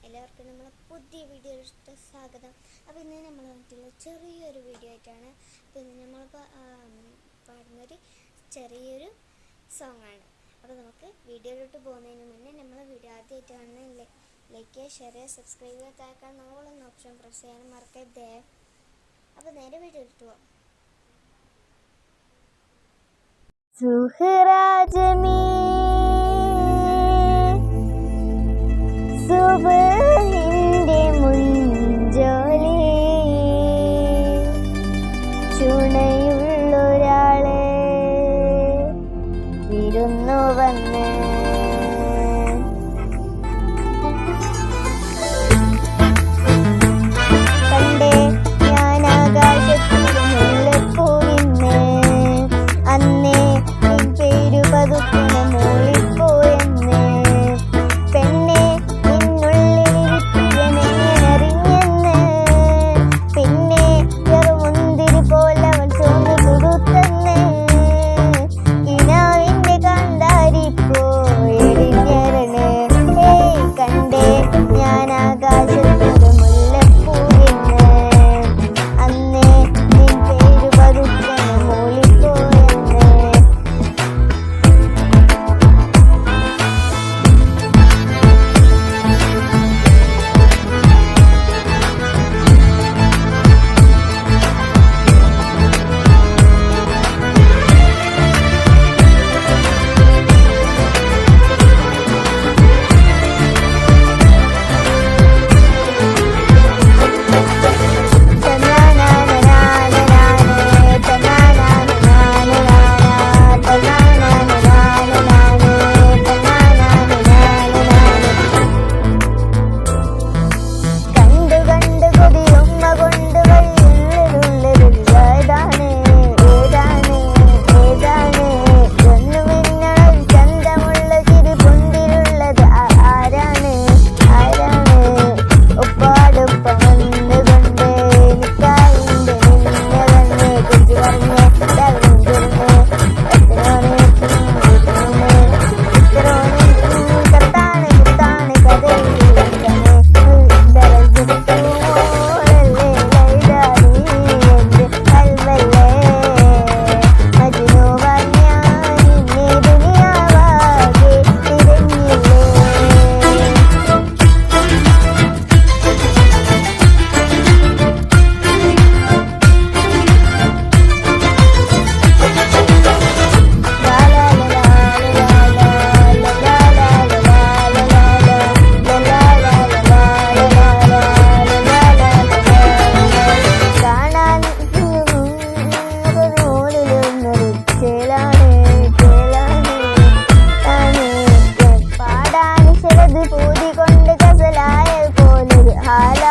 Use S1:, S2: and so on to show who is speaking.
S1: എല്ലാവർക്കും നമ്മളെ പുതിയ വീഡിയോയിലേക്ക് സ്വാഗതം. അപ്പോൾ ഇന്ന് നമ്മൾ വന്നിട്ടുള്ള ചെറിയൊരു വീഡിയോ ആയിട്ടാണ്. അപ്പോൾ ഇന്ന് നമ്മൾ പാടുന്നൊരു ചെറിയൊരു സോങ്ങാണ്. അപ്പോൾ നമുക്ക് വീഡിയോയിലോട്ട് പോകുന്നതിന് മുന്നേ നമ്മളെ വീഡിയോ ആദ്യമായിട്ടാണ് ലൈക്ക് ചെയ്യുക, ഷെയർ ചെയ്യുക, സബ്സ്ക്രൈബ് ചെയ്യുക, താഴെ നോളെന്ന ഓപ്ഷൻ പ്രസ് ചെയ്യാനും മറക്കരുതേ. അപ്പോൾ നേരെ വീഡിയോയിലോട്ട് പോകാം. സുഹറാജമീ സുബഹിന്റെ മുൻജോലി ചുണയുള്ളൊരാളെ വിരുന്നു വന്ന് കണ്ടേ ഞാൻ ആകാശത്തിൽ മുല്ലപ്പൂവിന്ന് അന്നേ നിൻ പേരു പതുക്കണ മൂളിപ്പോയെന്ന് പെണ്ണെ പൂതി കൊണ്ട് കസലായ പോലൊരു ഹാല